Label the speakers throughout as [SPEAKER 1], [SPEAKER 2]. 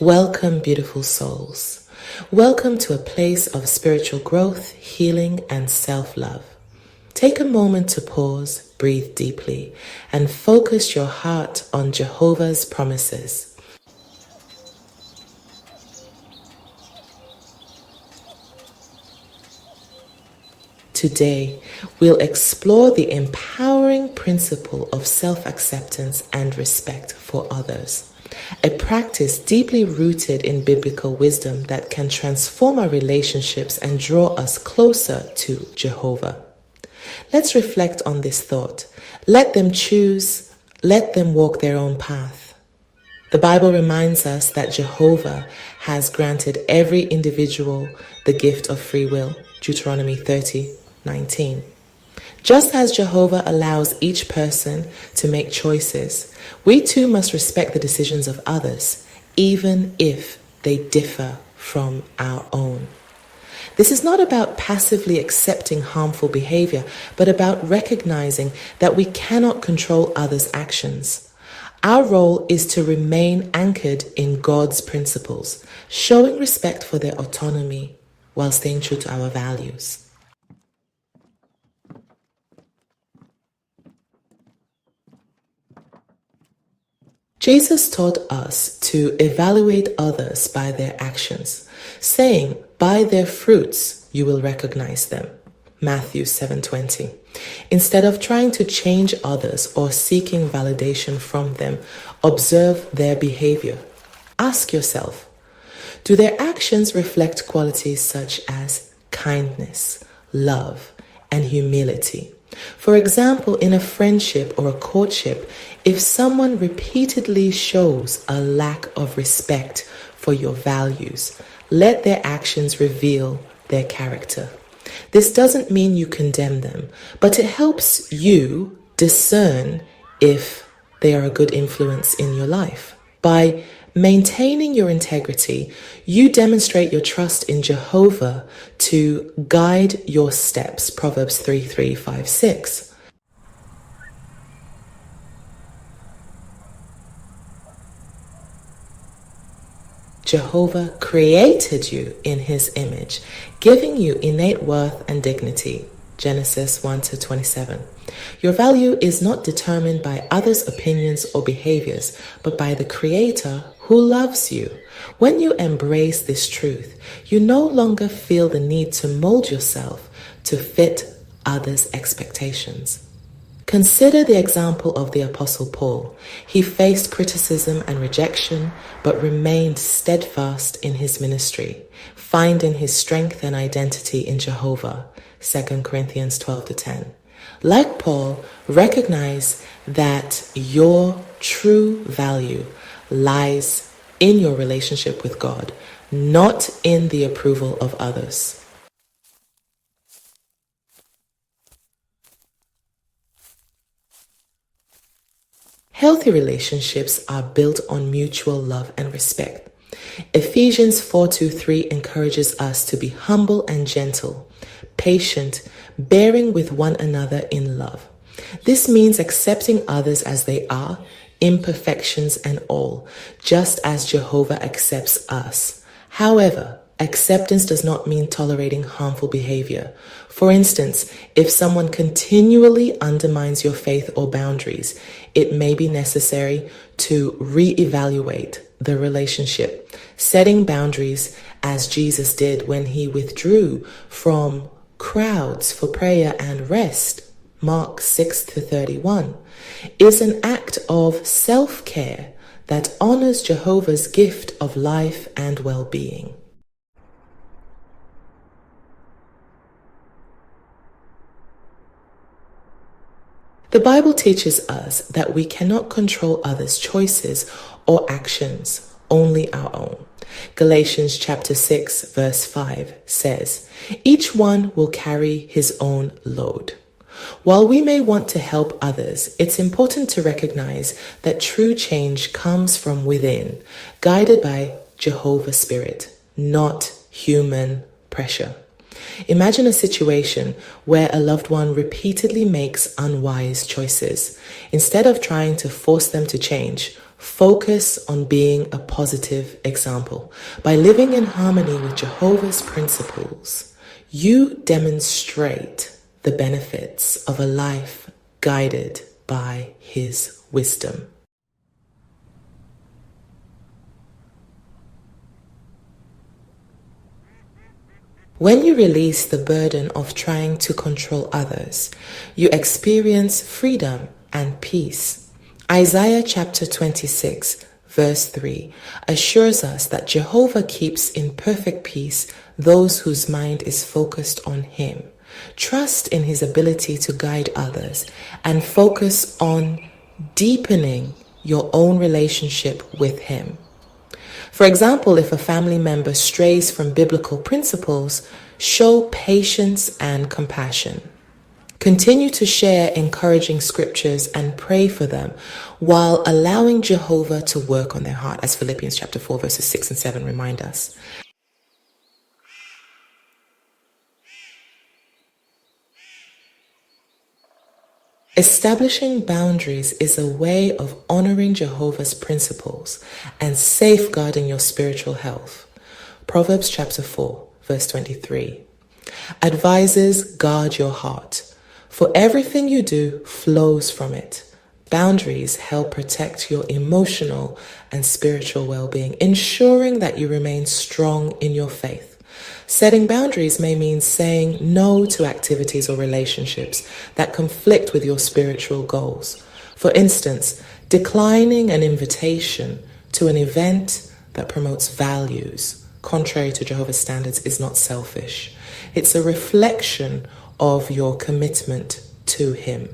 [SPEAKER 1] Welcome, beautiful souls. Welcome to a place of spiritual growth, healing, and self-love. Take a moment to pause, breathe deeply, and focus your heart on Jehovah's promises. Today, we'll explore the empowering principle of self-acceptance and respect for others, a practice deeply rooted in biblical wisdom that can transform our relationships and draw us closer to Jehovah. Let's reflect on this thought. Let them choose, let them walk their own path. The Bible reminds us that Jehovah has granted every individual the gift of free will, Deuteronomy 30:19. Just as Jehovah allows each person to make choices, we too must respect the decisions of others, even if they differ from our own. This is not about passively accepting harmful behavior, but about recognizing that we cannot control others' actions. Our role is to remain anchored in God's principles, showing respect for their autonomy while staying true to our values. Jesus taught us to evaluate others by their actions, saying, "By their fruits you will recognize them." Matthew 7:20. Instead of trying to change others or seeking validation from them, observe their behavior. Ask yourself, do their actions reflect qualities such as kindness, love, and humility? For example, in a friendship or a courtship, if someone repeatedly shows a lack of respect for your values, let their actions reveal their character. This doesn't mean you condemn them, but it helps you discern if they are a good influence in your life. By maintaining your integrity, you demonstrate your trust in Jehovah to guide your steps. Proverbs 3:5-6. Jehovah created you in his image, giving you innate worth and dignity. Genesis 1-27. Your value is not determined by others' opinions or behaviors, but by the Creator who loves you. When you embrace this truth, you no longer feel the need to mold yourself to fit others' expectations. Consider the example of the Apostle Paul. He faced criticism and rejection, but remained steadfast in his ministry, finding his strength and identity in Jehovah. 2 Corinthians 12-10. Like Paul, recognize that your true value lies in your relationship with God, not in the approval of others. Healthy relationships are built on mutual love and respect. Ephesians 4:2-3 encourages us to be humble and gentle, patient, bearing with one another in love. This means accepting others as they are, imperfections and all, just as Jehovah accepts us. However, acceptance does not mean tolerating harmful behavior. For instance, if someone continually undermines your faith or boundaries, it may be necessary to reevaluate the relationship, setting boundaries as Jesus did when he withdrew from crowds for prayer and rest. Mark 6-31 is an act of self-care that honors Jehovah's gift of life and well-being. The Bible teaches us that we cannot control others' choices or actions, only our own. Galatians chapter 6:5 says, "Each one will carry his own load." While we may want to help others, it's important to recognize that true change comes from within, guided by Jehovah's Spirit, not human pressure. Imagine a situation where a loved one repeatedly makes unwise choices. Instead of trying to force them to change, Focus on being a positive example. By living in harmony with Jehovah's principles, you demonstrate the benefits of a life guided by his wisdom. When you release the burden of trying to control others, you experience freedom and peace. Isaiah chapter 26, verse 3 assures us that Jehovah keeps in perfect peace those whose mind is focused on him. Trust in his ability to guide others and focus on deepening your own relationship with him. For example, if a family member strays from biblical principles, show patience and compassion. Continue to share encouraging scriptures and pray for them while allowing Jehovah to work on their heart, as Philippians chapter 4 verses 6 and 7 remind us. Establishing boundaries is a way of honoring Jehovah's principles and safeguarding your spiritual health. Proverbs chapter 4, verse 23. Advisors, guard your heart, for everything you do flows from it. Boundaries help protect your emotional and spiritual well-being, ensuring that you remain strong in your faith. Setting boundaries may mean saying no to activities or relationships that conflict with your spiritual goals. For instance, declining an invitation to an event that promotes values contrary to Jehovah's standards is not selfish. It's a reflection of your commitment to him.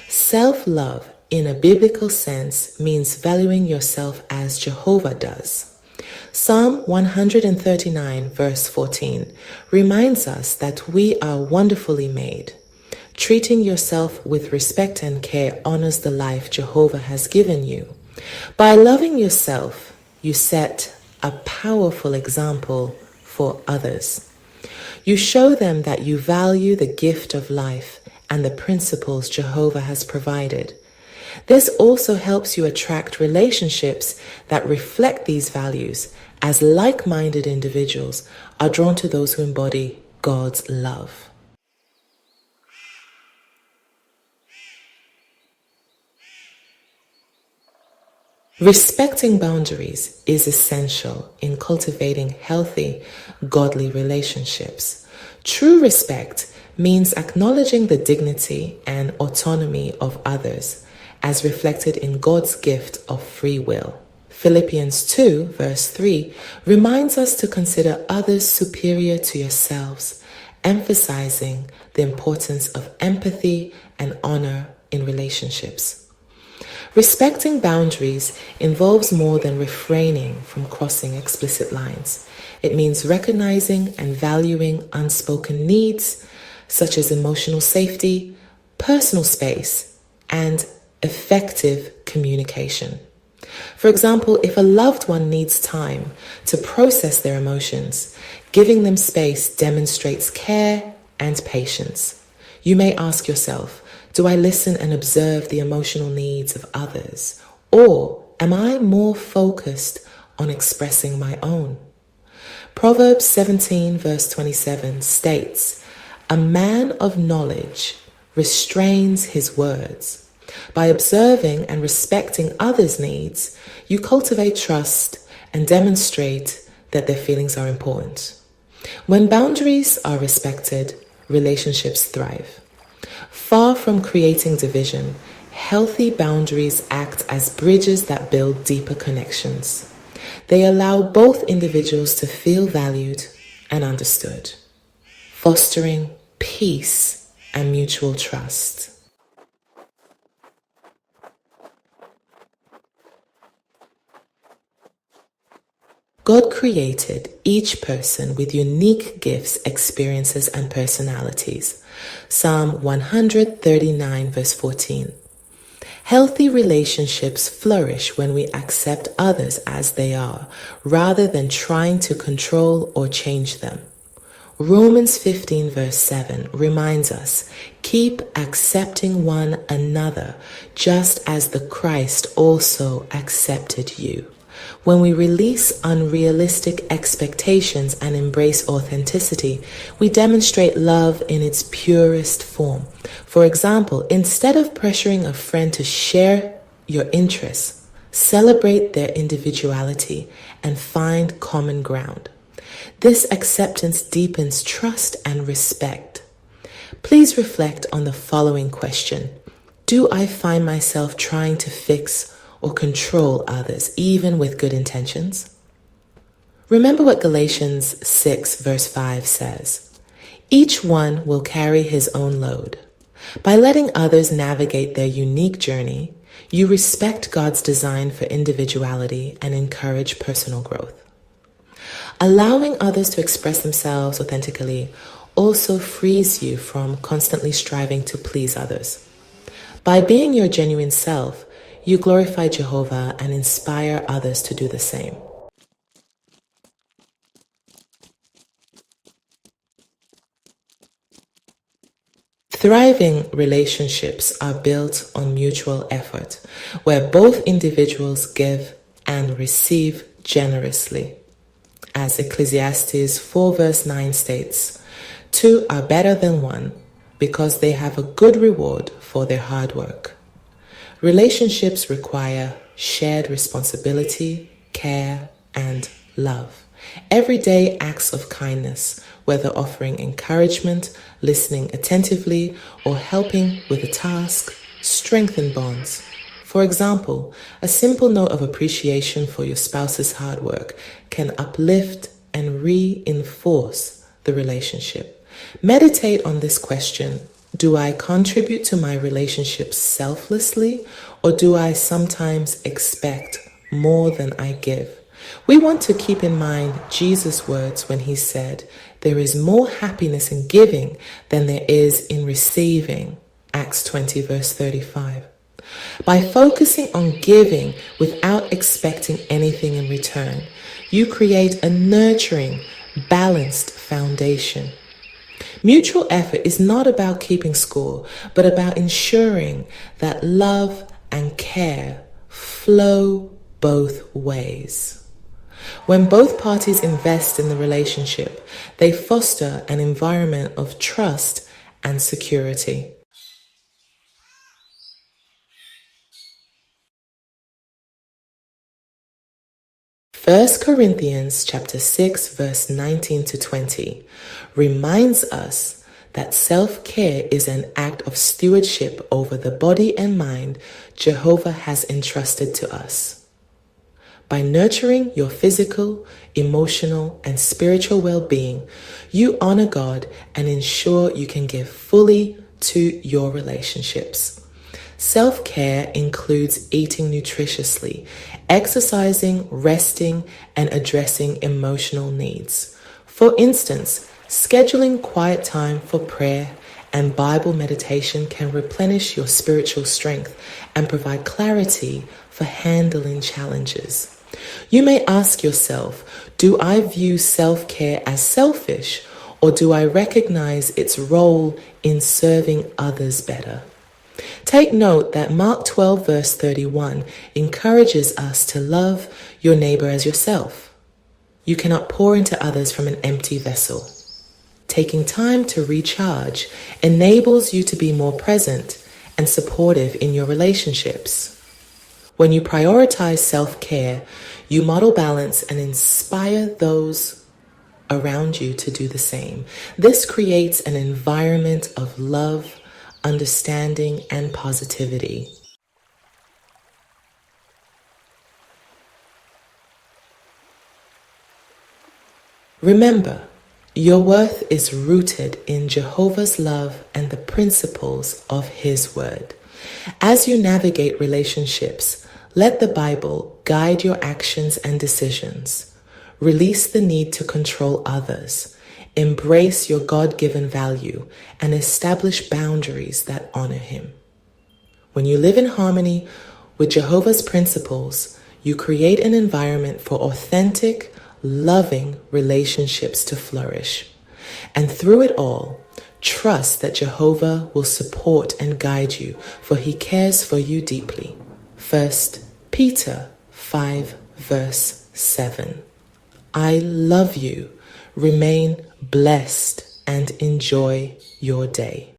[SPEAKER 1] Self-love in a biblical sense means valuing yourself as Jehovah does. Psalm 139 verse 14 reminds us that we are wonderfully made. Treating yourself with respect and care honors the life Jehovah has given you. By loving yourself, you set a powerful example for others. You show them that you value the gift of life and the principles Jehovah has provided. This also helps you attract relationships that reflect these values, as like-minded individuals are drawn to those who embody God's love. Respecting boundaries is essential in cultivating healthy, godly relationships. True respect means acknowledging the dignity and autonomy of others, as reflected in God's gift of free will. Philippians 2 verse 3 reminds us to consider others superior to yourselves, emphasizing the importance of empathy and honor in relationships. Respecting boundaries involves more than refraining from crossing explicit lines. It means recognizing and valuing unspoken needs, such as emotional safety, personal space, and effective communication. For example, if a loved one needs time to process their emotions, giving them space demonstrates care and patience. You may ask yourself, do I listen and observe the emotional needs of others? Or am I more focused on expressing my own? Proverbs 17 verse 27 states, "A man of knowledge restrains his words." By observing and respecting others' needs, you cultivate trust and demonstrate that their feelings are important. When boundaries are respected, relationships thrive. Far from creating division, healthy boundaries act as bridges that build deeper connections. They allow both individuals to feel valued and understood, fostering peace and mutual trust. God created each person with unique gifts, experiences, and personalities. Psalm 139 verse 14. Healthy relationships flourish when we accept others as they are, rather than trying to control or change them. Romans 15 verse 7 reminds us, keep accepting one another just as the Christ also accepted you. When we release unrealistic expectations and embrace authenticity, we demonstrate love in its purest form. For example, instead of pressuring a friend to share your interests, celebrate their individuality and find common ground. This acceptance deepens trust and respect. Please reflect on the following question. Do I find myself trying to fix or control others, even with good intentions? Remember what Galatians 6 verse 5 says. Each one will carry his own load. By letting others navigate their unique journey, you respect God's design for individuality and encourage personal growth. Allowing others to express themselves authentically also frees you from constantly striving to please others. By being your genuine self, you glorify Jehovah and inspire others to do the same. Thriving relationships are built on mutual effort, where both individuals give and receive generously. As Ecclesiastes 4 verse 9 states, two are better than one because they have a good reward for their hard work. Relationships require shared responsibility, care, and love. Everyday acts of kindness, whether offering encouragement, listening attentively, or helping with a task, strengthen bonds. For example, a simple note of appreciation for your spouse's hard work can uplift and reinforce the relationship. Meditate on this question. Do I contribute to my relationships selflessly, or do I sometimes expect more than I give? We want to keep in mind Jesus' words when he said, there is more happiness in giving than there is in receiving. Acts 20 verse 35. By focusing on giving without expecting anything in return, you create a nurturing, balanced foundation. Mutual effort is not about keeping score, but about ensuring that love and care flow both ways. When both parties invest in the relationship, they foster an environment of trust and security. First Corinthians chapter 6 verse 19 to 20 reminds us that self-care is an act of stewardship over the body and mind Jehovah has entrusted to us. By nurturing your physical, emotional, and spiritual well-being, you honor God and ensure you can give fully to your relationships. Self-care includes eating nutritiously, exercising, resting, and addressing emotional needs. For instance, scheduling quiet time for prayer and Bible meditation can replenish your spiritual strength and provide clarity for handling challenges. You may ask yourself, do I view self-care as selfish, or do I recognize its role in serving others better? Take note that Mark 12 verse 31 encourages us to love your neighbor as yourself. You cannot pour into others from an empty vessel. Taking time to recharge enables you to be more present and supportive in your relationships. When you prioritize self-care, you model balance and inspire those around you to do the same. This creates an environment of love, understanding, and positivity. Remember, your worth is rooted in Jehovah's love and the principles of His Word. As you navigate relationships, let the Bible guide your actions and decisions. Release the need to control others. Embrace your God-given value and establish boundaries that honor Him. When you live in harmony with Jehovah's principles, you create an environment for authentic, loving relationships to flourish. And through it all, trust that Jehovah will support and guide you, for he cares for you deeply. 1 Peter 5 verse 7. I love you. Remain blessed and enjoy your day.